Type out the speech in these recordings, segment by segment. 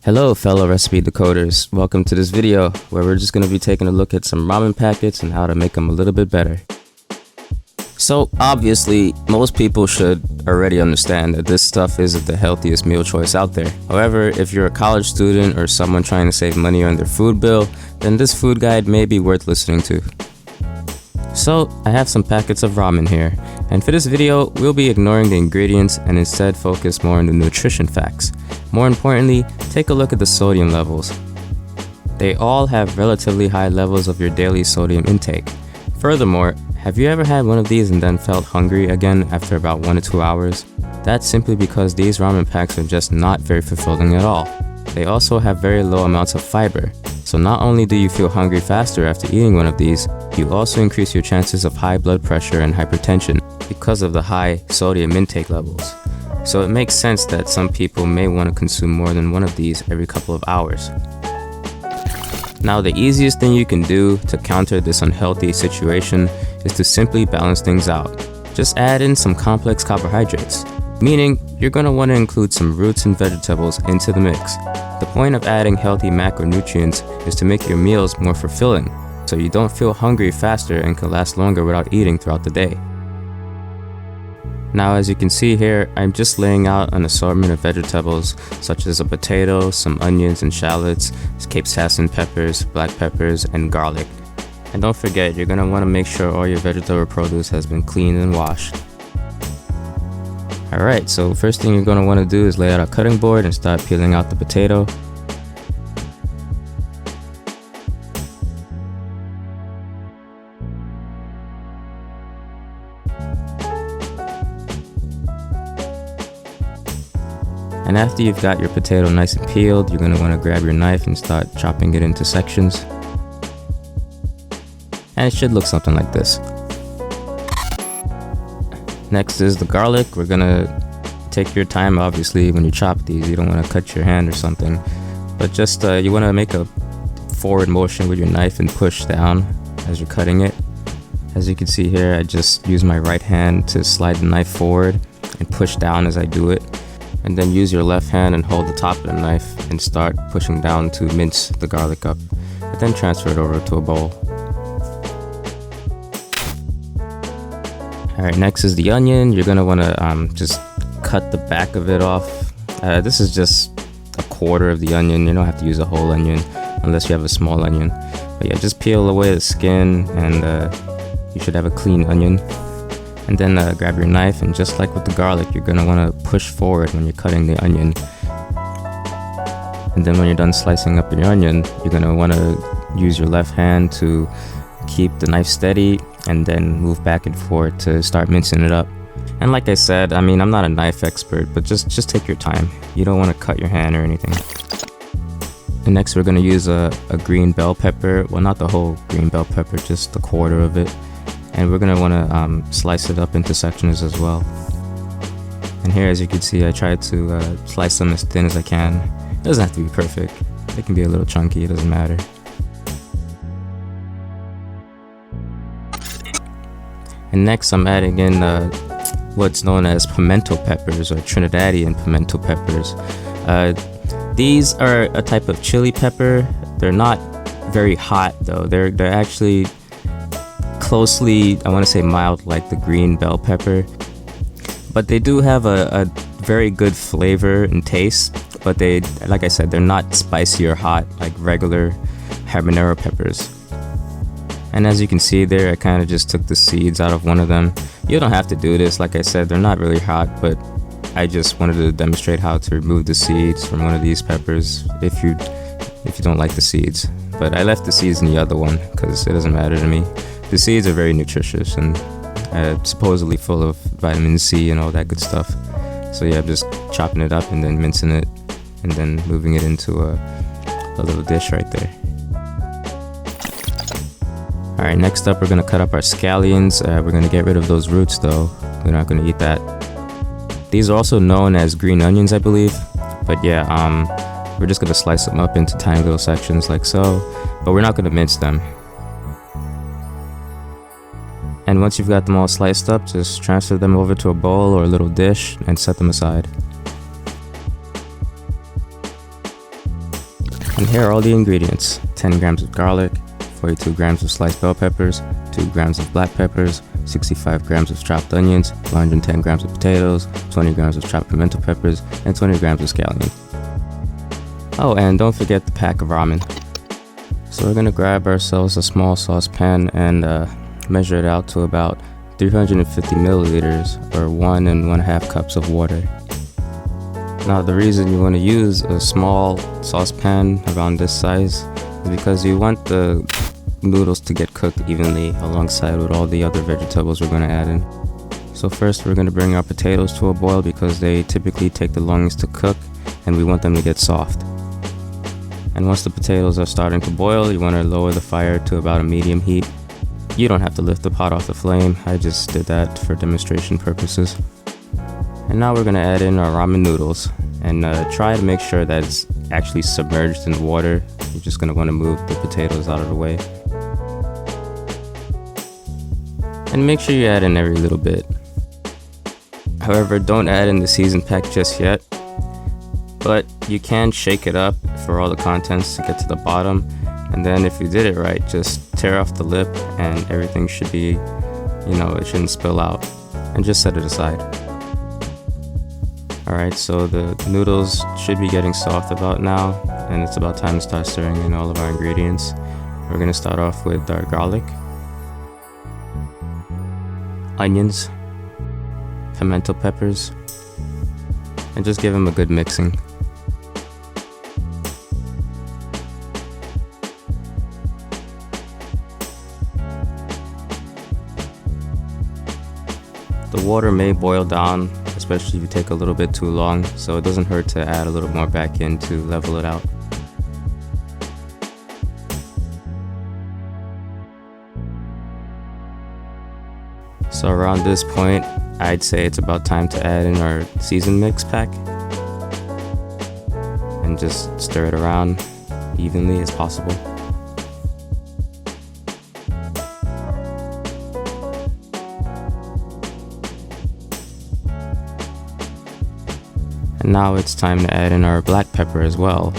Hello fellow recipe decoders, welcome to this video where we're just going to be taking a look at some ramen packets and how to make them a little bit better. So obviously most people should already understand that this stuff isn't the healthiest meal choice out there. However, if you're a college student or someone trying to save money on their food bill, then this food guide may be worth listening to. So I have some packets of ramen here, and for this video we'll be ignoring the ingredients and instead focus more on the nutrition facts. More importantly, take a look at the sodium levels. They all have relatively high levels of your daily sodium intake. Furthermore, have you ever had one of these and then felt hungry again after about 1 to 2 hours? That's simply because these ramen packs are just not very fulfilling at all. They also have very low amounts of fiber. So not only do you feel hungry faster after eating one of these, you also increase your chances of high blood pressure and hypertension because of the high sodium intake levels. So it makes sense that some people may want to consume more than one of these every couple of hours. Now the easiest thing you can do to counter this unhealthy situation is to simply balance things out. Just add in some complex carbohydrates, meaning you're going to want to include some roots and vegetables into the mix. The point of adding healthy macronutrients is to make your meals more fulfilling, so you don't feel hungry faster and can last longer without eating throughout the day. Now as you can see here, I'm just laying out an assortment of vegetables such as a potato, some onions and shallots, capsaicin peppers, black peppers, and garlic. And don't forget, you're going to want to make sure all your vegetable produce has been cleaned and washed. Alright, so first thing you're going to want to do is lay out a cutting board and start peeling out the potato. And after you've got your potato nice and peeled, you're going to want to grab your knife and start chopping it into sections. And it should look something like this. Next is the garlic. We're going to take your time, obviously, when you chop these. You don't want to cut your hand or something. But just you want to make a forward motion with your knife and push down as you're cutting it. As you can see here, I just use my right hand to slide the knife forward and push down as I do it. And then use your left hand and hold the top of the knife and start pushing down to mince the garlic up. But then transfer it over to a bowl. Alright, next is the onion. You're going to want to just cut the back of it off. This is just a quarter of the onion. You don't have to use a whole onion unless you have a small onion. But yeah, just peel away the skin and you should have a clean onion. And then grab your knife, and just like with the garlic, you're going to want to push forward when you're cutting the onion. And then when you're done slicing up your onion, you're going to want to use your left hand to keep the knife steady and then move back and forth to start mincing it up. And like I said, I mean, I'm not a knife expert, but just take your time. You don't want to cut your hand or anything. And next we're going to use a green bell pepper. Well, not the whole green bell pepper, just a quarter of it. And we're going to want to slice it up into sections as well. And here, as you can see, I tried to slice them as thin as I can. It doesn't have to be perfect. It can be a little chunky, it doesn't matter. And next I'm adding in what's known as pimento peppers, or Trinidadian pimento peppers. These are a type of chili pepper. They're not very hot though. They're actually closely, I want to say mild, like the green bell pepper. But they do have a very good flavor and taste. But they, like I said, they're not spicy or hot like regular habanero peppers. And as you can see there, I kind of just took the seeds out of one of them. You don't have to do this, like I said, they're not really hot, but I just wanted to demonstrate how to remove the seeds from one of these peppers if you don't like the seeds. But I left the seeds in the other one because it doesn't matter to me. The seeds are very nutritious and supposedly full of vitamin C and all that good stuff. So yeah, I'm just chopping it up and then mincing it and then moving it into a little dish right there. Alright, next up we're going to cut up our scallions. We're going to get rid of those roots though. We're not going to eat that. These are also known as green onions, I believe. But yeah, we're just going to slice them up into tiny little sections like so. But we're not going to mince them. And once you've got them all sliced up, just transfer them over to a bowl or a little dish and set them aside. And here are all the ingredients: 10 grams of garlic, 42 grams of sliced bell peppers, 2 grams of black peppers, 65 grams of chopped onions, 110 grams of potatoes, 20 grams of chopped pimento peppers, and 20 grams of scallions. Oh, and don't forget the pack of ramen. So we're gonna grab ourselves a small saucepan and measure it out to about 350 milliliters or 1 and 1/2 cups of water. Now the reason you want to use a small saucepan around this size is because you want the noodles to get cooked evenly alongside with all the other vegetables we're going to add in. So first we're going to bring our potatoes to a boil because they typically take the longest to cook and we want them to get soft. And once the potatoes are starting to boil, you want to lower the fire to about a medium heat. You don't have to lift the pot off the flame, I just did that for demonstration purposes. And now we're going to add in our ramen noodles and try to make sure that it's actually submerged in water. You're just going to want to move the potatoes out of the way. And make sure you add in every little bit. However, don't add in the seasoned pack just yet. But you can shake it up for all the contents to get to the bottom. And then if you did it right, just tear off the lip and everything should be, it shouldn't spill out. And just set it aside. Alright, so the noodles should be getting soft about now, and it's about time to start stirring in all of our ingredients. We're going to start off with our garlic, onions, pimento peppers, and just give them a good mixing. The water may boil down, especially if you take a little bit too long, so it doesn't hurt to add a little more back in to level it out. So around this point, I'd say it's about time to add in our seasoned mix pack and just stir it around evenly as possible. And now it's time to add in our black pepper as well.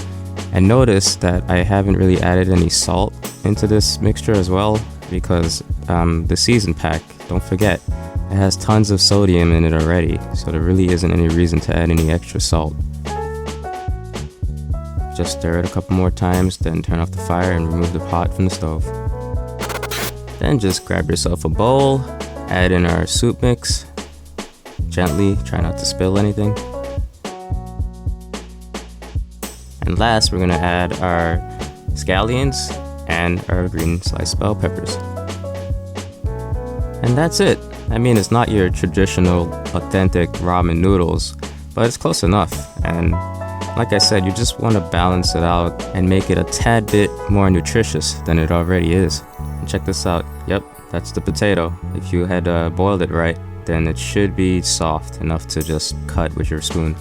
And notice that I haven't really added any salt into this mixture as well because the seasoned pack, don't forget, it has tons of sodium in it already, so there really isn't any reason to add any extra salt. Just stir it a couple more times, then turn off the fire and remove the pot from the stove. Then just grab yourself a bowl, add in our soup mix, gently, try not to spill anything. And last, we're going to add our scallions and our green sliced bell peppers. And that's it. I mean, it's not your traditional, authentic ramen noodles, but it's close enough. And like I said, you just want to balance it out and make it a tad bit more nutritious than it already is. And check this out. Yep, that's the potato. If you had boiled it right, then it should be soft enough to just cut with your spoon.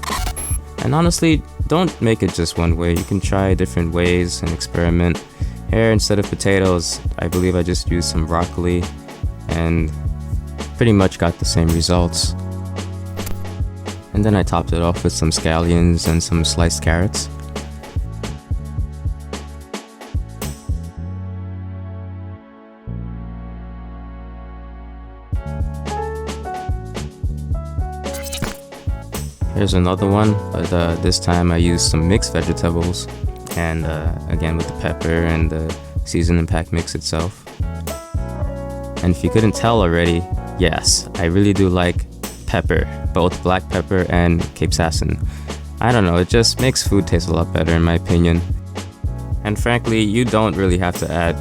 And honestly, don't make it just one way. You can try different ways and experiment. Here, instead of potatoes, I believe I just used some broccoli and pretty much got the same results. And then I topped it off with some scallions and some sliced carrots. Here's another one, but this time I used some mixed vegetables and again with the pepper and the seasoning pack mix itself. And if you couldn't tell already, yes, I really do like pepper, both black pepper and capsaicin. I don't know, it just makes food taste a lot better in my opinion. And frankly, you don't really have to add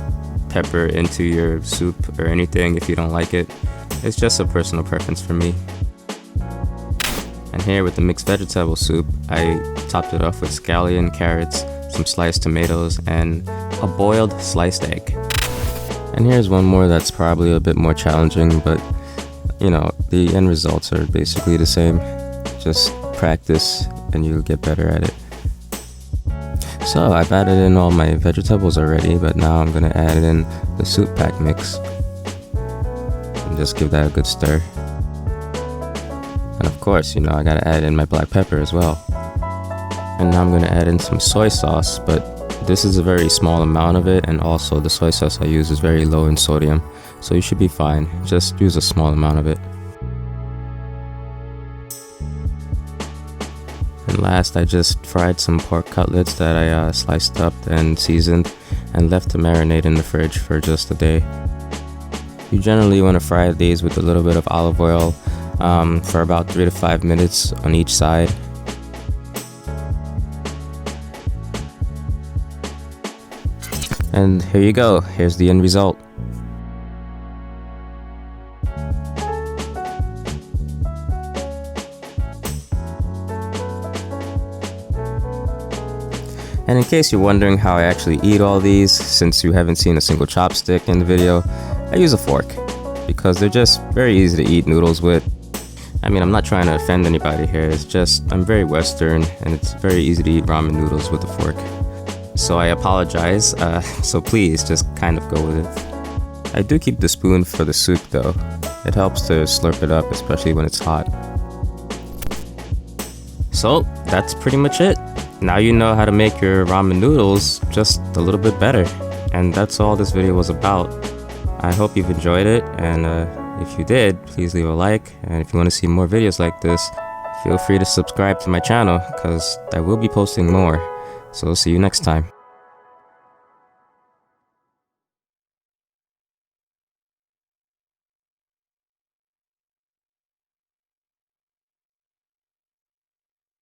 pepper into your soup or anything if you don't like it. It's just a personal preference for me. And here with the mixed vegetable soup, I topped it off with scallion, carrots, some sliced tomatoes, and a boiled sliced egg. And here's one more that's probably a bit more challenging, but the end results are basically the same. Just practice and you'll get better at it. So I've added in all my vegetables already, but now I'm gonna add in the soup pack mix and just give that a good stir. And of course, I gotta add in my black pepper as well. And now I'm gonna add in some soy sauce, but This is a very small amount of it, and also the soy sauce I use is very low in sodium, so you should be fine. Just use a small amount of it. And last, I just fried some pork cutlets that I sliced up and seasoned and left to marinate in the fridge for just a day. You generally want to fry these with a little bit of olive oil for about 3 to 5 minutes on each side. And here you go, here's the end result. And in case you're wondering how I actually eat all these, since you haven't seen a single chopstick in the video, I use a fork, because they're just very easy to eat noodles with. I mean, I'm not trying to offend anybody here, it's just I'm very Western, and it's very easy to eat ramen noodles with a fork. So I apologize, so please just kind of go with it. I do keep the spoon for the soup though. It helps to slurp it up, especially when it's hot. So that's pretty much it. Now you know how to make your ramen noodles just a little bit better. And that's all this video was about. I hope you've enjoyed it, and if you did, please leave a like. And if you want to see more videos like this, feel free to subscribe to my channel, because I will be posting more. So see you next time.